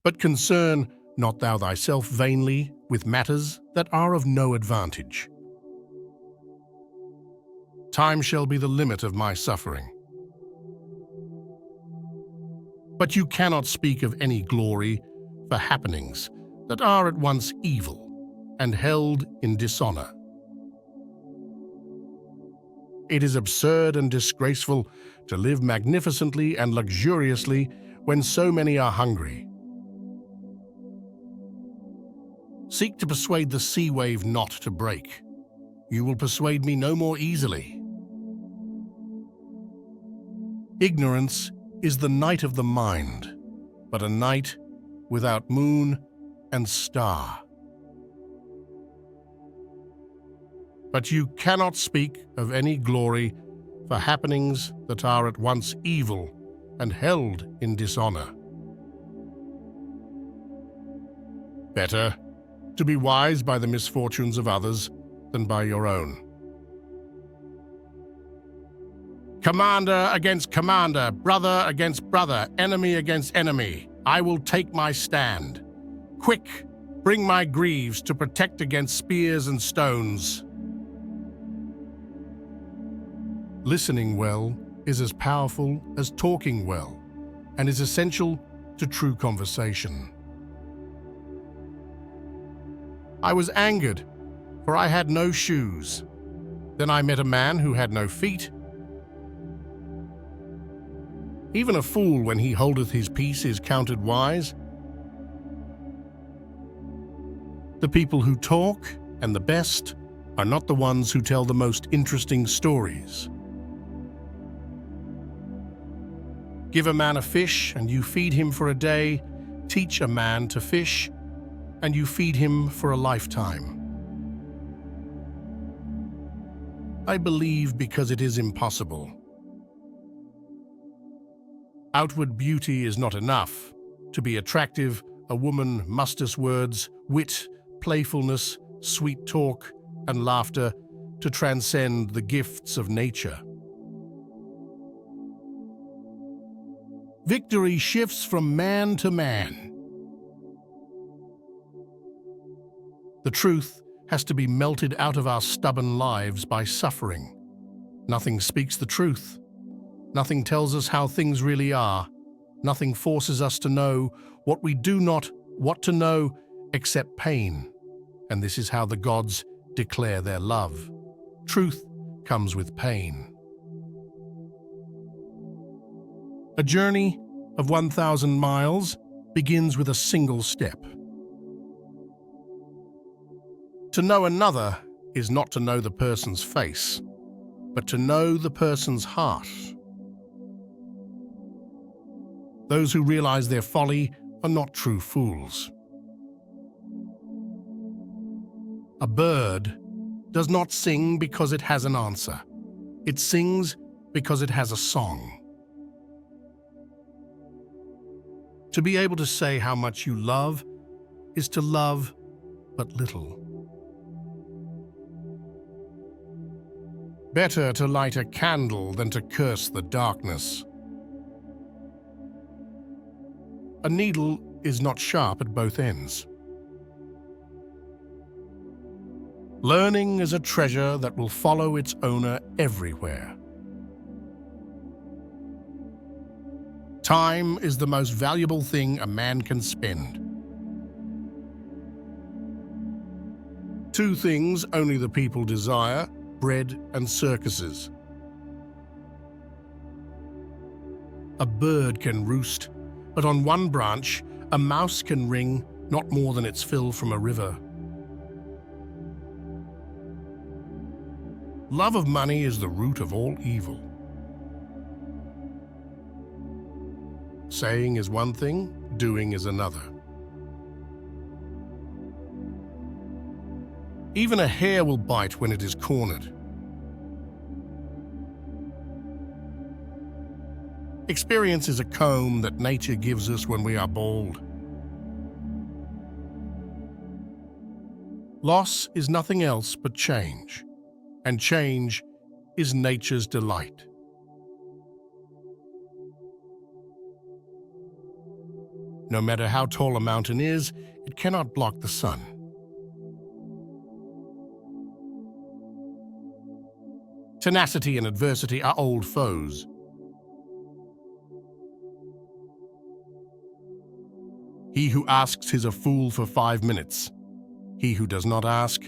But concern not thou thyself vainly with matters that are of no advantage. Time shall be the limit of my suffering. But you cannot speak of any glory for happenings that are at once evil and held in dishonor. It is absurd and disgraceful to live magnificently and luxuriously when so many are hungry. Seek to persuade the sea wave not to break. You will persuade me no more easily. Ignorance is the night of the mind, but a night without moon and star. But you cannot speak of any glory for happenings that are at once evil and held in dishonor. Better to be wise by the misfortunes of others than by your own. Commander against commander, brother against brother, enemy against enemy, I will take my stand. Quick, bring my greaves to protect against spears and stones. Listening well is as powerful as talking well, and is essential to true conversation. I was angered, for I had no shoes. Then I met a man who had no feet. Even a fool, when he holdeth his peace, is counted wise. The people who talk, and the best, are not the ones who tell the most interesting stories. Give a man a fish, and you feed him for a day. Teach a man to fish, and you feed him for a lifetime. I believe because it is impossible. Outward beauty is not enough. To be attractive, a woman musters words, wit, playfulness, sweet talk, and laughter to transcend the gifts of nature. Victory shifts from man to man. The truth has to be melted out of our stubborn lives by suffering. Nothing speaks the truth. Nothing tells us how things really are. Nothing forces us to know what we do not want to know except pain. And this is how the gods declare their love. Truth comes with pain. A journey of 1,000 miles begins with a single step. To know another is not to know the person's face, but to know the person's heart. Those who realize their folly are not true fools. A bird does not sing because it has an answer. It sings because it has a song. To be able to say how much you love is to love but little. Better to light a candle than to curse the darkness. A needle is not sharp at both ends. Learning is a treasure that will follow its owner everywhere. Time is the most valuable thing a man can spend. Two things only the people desire: bread and circuses. A bird can roost, but on one branch, a mouse can wring not more than its fill from a river. Love of money is the root of all evil. Saying is one thing, doing is another. Even a hare will bite when it is cornered. Experience is a comb that nature gives us when we are bald. Loss is nothing else but change, and change is nature's delight. No matter how tall a mountain is, it cannot block the sun. Tenacity and adversity are old foes. He who asks is a fool for 5 minutes. He who does not ask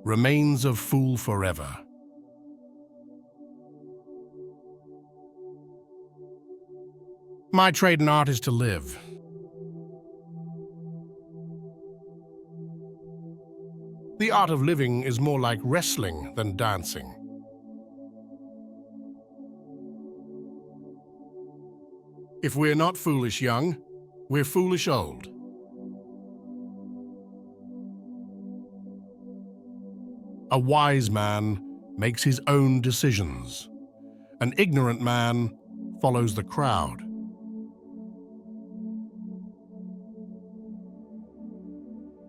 remains a fool forever. My trade and art is to live. The art of living is more like wrestling than dancing. If we're not foolish young, we're foolish old. A wise man makes his own decisions. An ignorant man follows the crowd.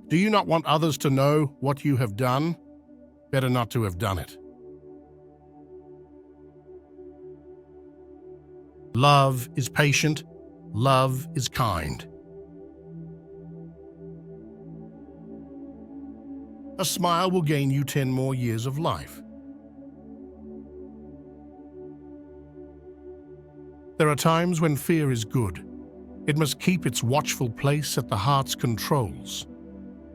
Do you not want others to know what you have done? Better not to have done it. Love is patient. Love is kind. A smile will gain you 10 more years of life. There are times when fear is good. It must keep its watchful place at the heart's controls.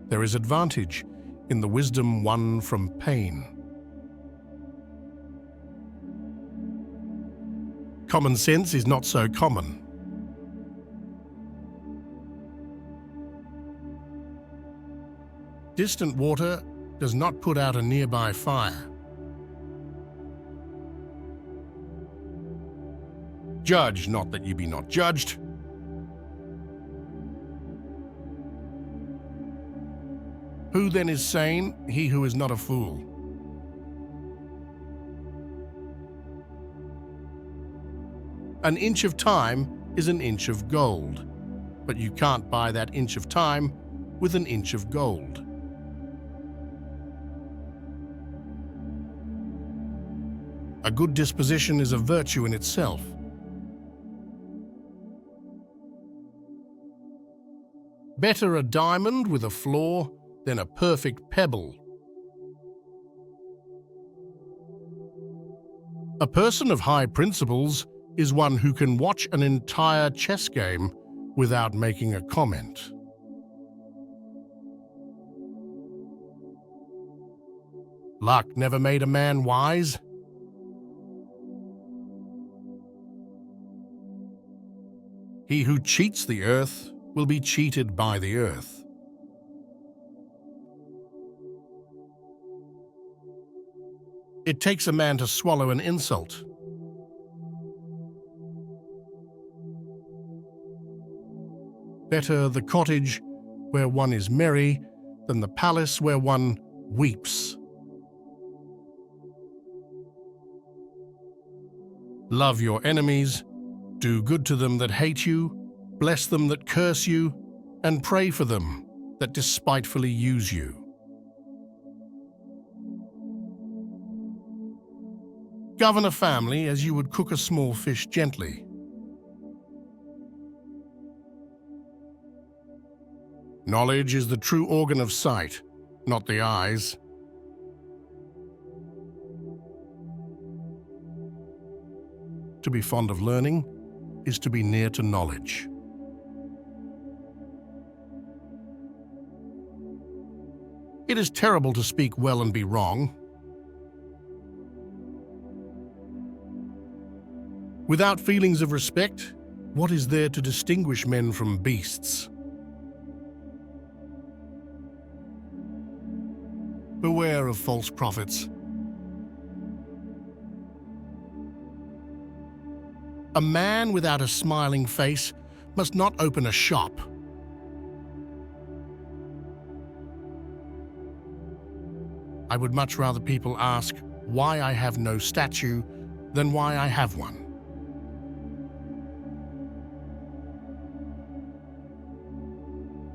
There is advantage in the wisdom won from pain. Common sense is not so common. Distant water does not put out a nearby fire. Judge not that ye be not judged. Who then is sane? He who is not a fool. An inch of time is an inch of gold, but you can't buy that inch of time with an inch of gold. A good disposition is a virtue in itself. Better a diamond with a flaw than a perfect pebble. A person of high principles is one who can watch an entire chess game without making a comment. Luck never made a man wise. He who cheats the earth will be cheated by the earth. It takes a man to swallow an insult. Better the cottage where one is merry than the palace where one weeps. Love your enemies, do good to them that hate you, bless them that curse you, and pray for them that despitefully use you. Govern a family as you would cook a small fish gently. Knowledge is the true organ of sight, not the eyes. To be fond of learning is to be near to knowledge. It is terrible to speak well and be wrong. Without feelings of respect, what is there to distinguish men from beasts? Beware of false prophets. A man without a smiling face must not open a shop. I would much rather people ask why I have no statue than why I have one.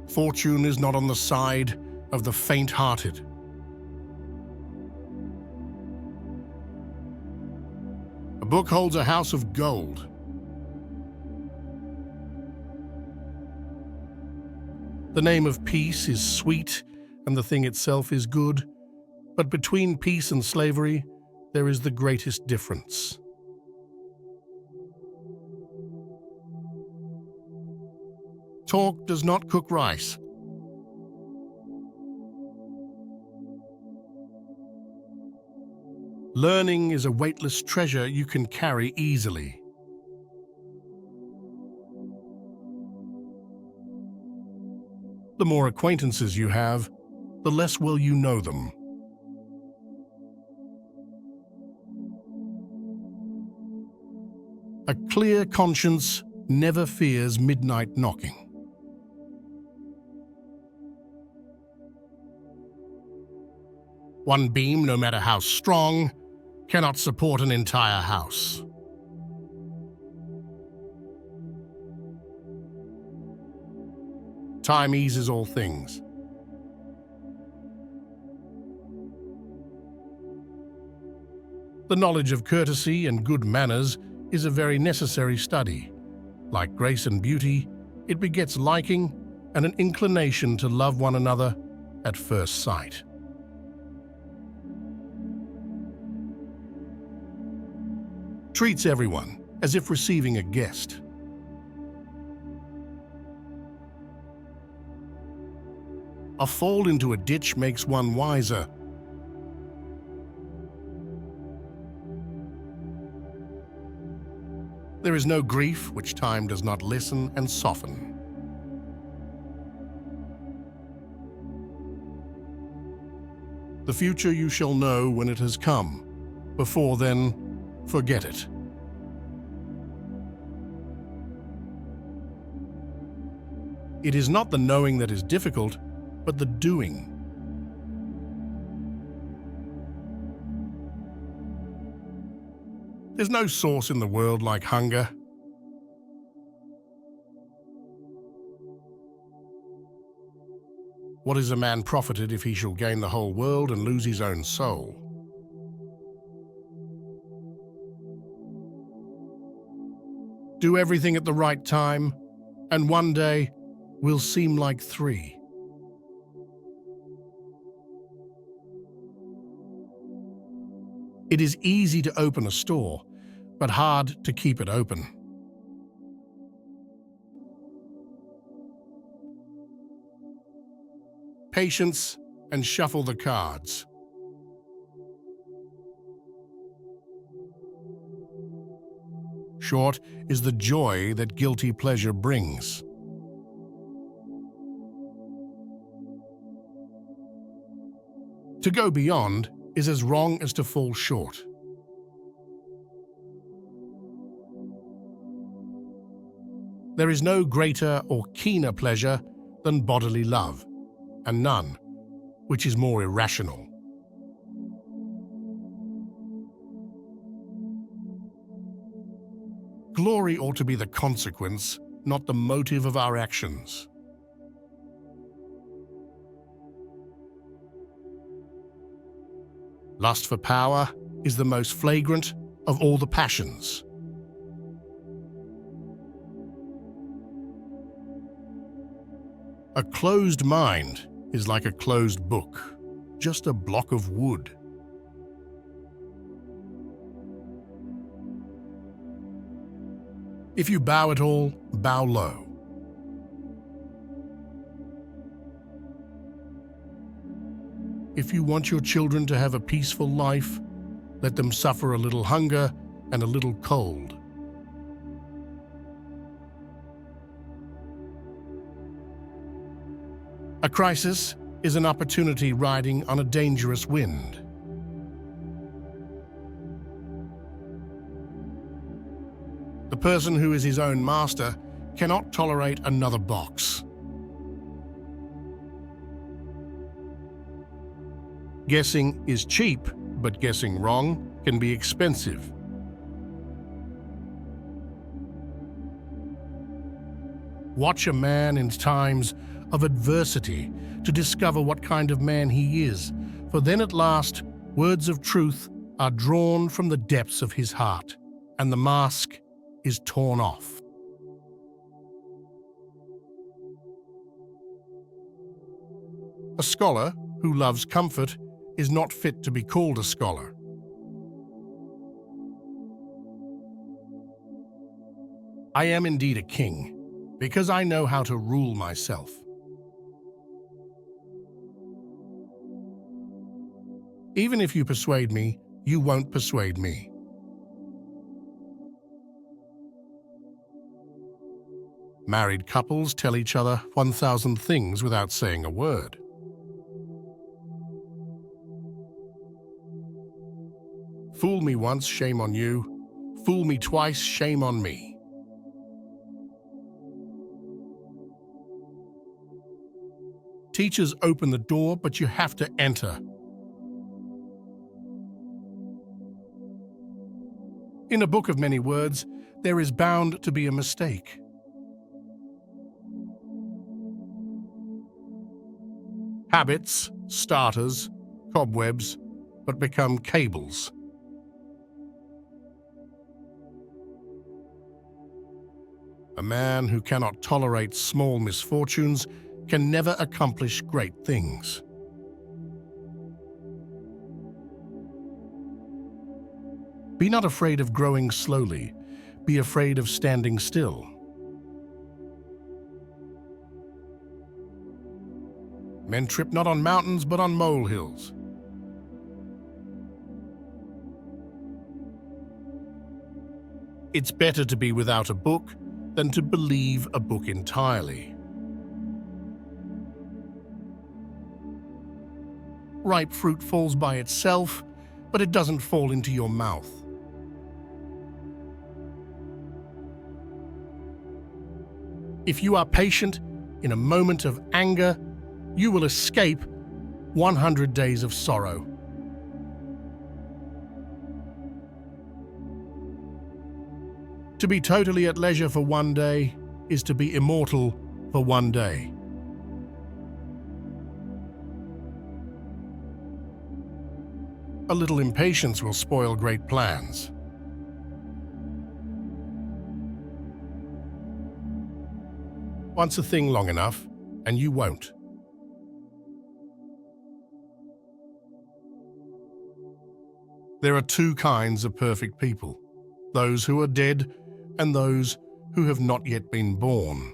Fortune is not on the side of the faint-hearted. A book holds a house of gold. The name of peace is sweet, and the thing itself is good, but between peace and slavery, there is the greatest difference. Talk does not cook rice. Learning is a weightless treasure you can carry easily. The more acquaintances you have, the less well you know them. A clear conscience never fears midnight knocking. One beam, no matter how strong, cannot support an entire house. Time eases all things. The knowledge of courtesy and good manners is a very necessary study. Like grace and beauty, it begets liking and an inclination to love one another at first sight. Treats everyone as if receiving a guest. A fall into a ditch makes one wiser. There is no grief which time does not listen and soften. The future you shall know when it has come. Before then, forget it. It is not the knowing that is difficult, but the doing. There's no source in the world like hunger. What is a man profited if he shall gain the whole world and lose his own soul? Do everything at the right time, and one day will seem like three. It is easy to open a store, but hard to keep it open. Patience and shuffle the cards. Short is the joy that guilty pleasure brings. To go beyond is as wrong as to fall short. There is no greater or keener pleasure than bodily love, and none which is more irrational. Glory ought to be the consequence, not the motive of our actions. Lust for power is the most flagrant of all the passions. A closed mind is like a closed book, just a block of wood. If you bow at all, bow low. If you want your children to have a peaceful life, let them suffer a little hunger and a little cold. A crisis is an opportunity riding on a dangerous wind. The person who is his own master cannot tolerate another box. Guessing is cheap, but guessing wrong can be expensive. Watch a man in times of adversity to discover what kind of man he is, for then at last words of truth are drawn from the depths of his heart, and the mask is torn off. A scholar who loves comfort is not fit to be called a scholar. I am indeed a king, because I know how to rule myself. Even if you persuade me, you won't persuade me. Married couples tell each other 1,000 things without saying a word. Fool me once, shame on you. Fool me twice, shame on me. Teachers open the door, but you have to enter. In a book of many words, there is bound to be a mistake. Habits, starters, cobwebs, but become cables. A man who cannot tolerate small misfortunes can never accomplish great things. Be not afraid of growing slowly. Be afraid of standing still. Men trip not on mountains, but on molehills. It's better to be without a book than to believe a book entirely. Ripe fruit falls by itself, but it doesn't fall into your mouth. If you are patient in a moment of anger, you will escape 100 days of sorrow. To be totally at leisure for one day is to be immortal for one day. A little impatience will spoil great plans. Once a thing long enough, and you won't. There are two kinds of perfect people: those who are dead and those who have not yet been born.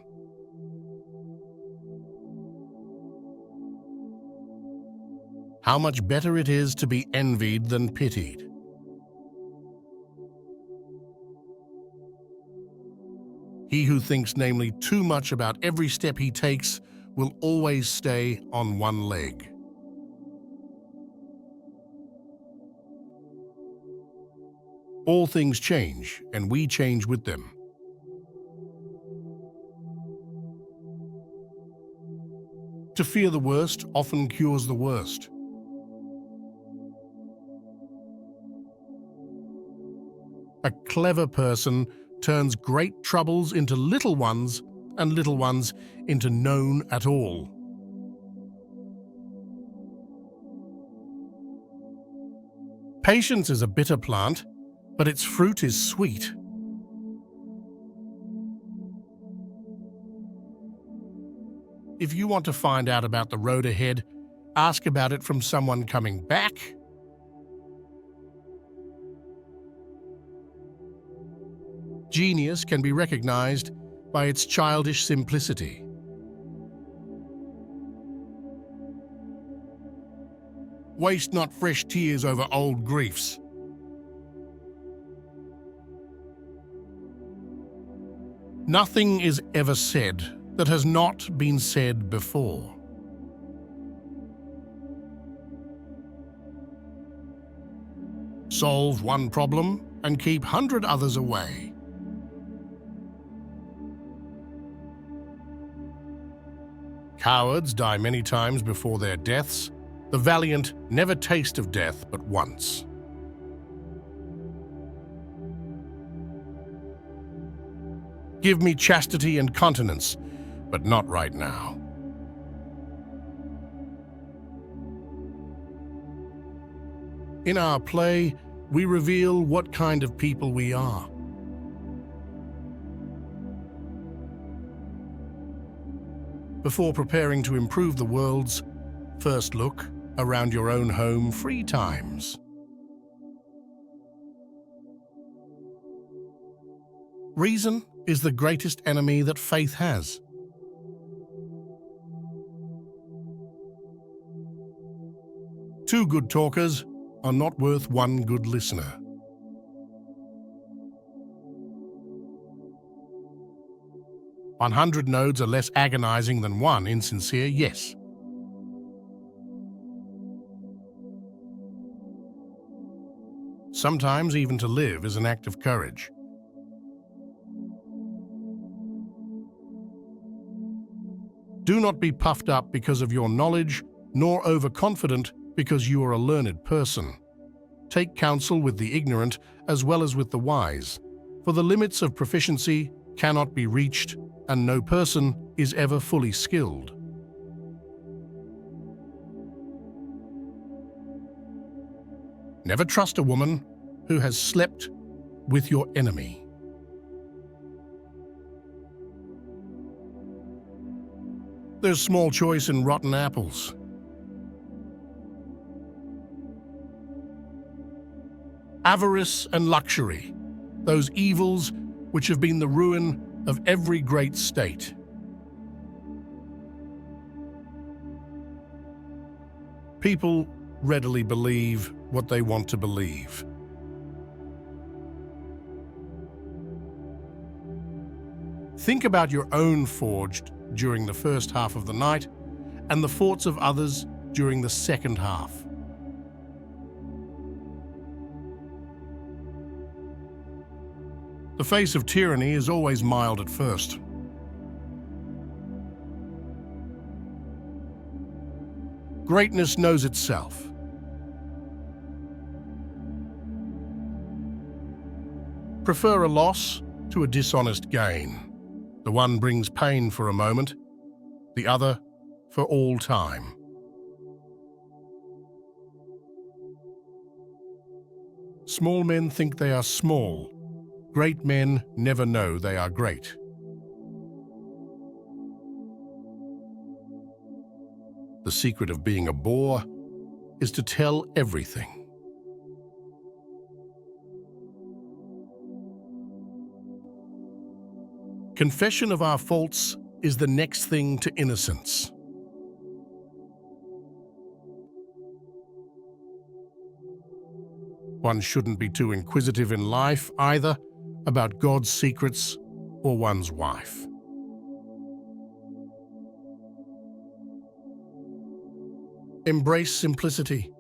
How much better it is to be envied than pitied. He who thinks, namely, too much about every step he takes will always stay on one leg. All things change, and we change with them. To fear the worst often cures the worst. A clever person turns great troubles into little ones, and little ones into none at all. Patience is a bitter plant, but its fruit is sweet. If you want to find out about the road ahead, ask about it from someone coming back. Genius can be recognized by its childish simplicity. Waste not fresh tears over old griefs. Nothing is ever said that has not been said before. Solve one problem and keep 100 others away. Cowards die many times before their deaths. The valiant never taste of death but once. Give me chastity and continence, but not right now. In our play, we reveal what kind of people we are. Before preparing to improve the worlds, First look around your own home 3 times. Reason is the greatest enemy that faith has. Two good talkers are not worth one good listener. "100 no's are less agonizing than one insincere yes." Sometimes even to live is an act of courage. Do not be puffed up because of your knowledge, nor overconfident because you are a learned person. Take counsel with the ignorant as well as with the wise, for the limits of proficiency cannot be reached, and no person is ever fully skilled. Never trust a woman who has slept with your enemy. There's small choice in rotten apples. Avarice and luxury, those evils which have been the ruin of every great state. People readily believe what they want to believe. Think about your own forged during the first half of the night and the thoughts of others during the second half. The face of tyranny is always mild at first. Greatness knows itself. Prefer a loss to a dishonest gain. The one brings pain for a moment, the other for all time. Small men think they are small. Great men never know they are great. The secret of being a bore is to tell everything. Confession of our faults is the next thing to innocence. One shouldn't be too inquisitive in life either about God's secrets or one's wife. Embrace simplicity.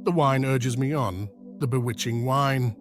The wine urges me on, the bewitching wine.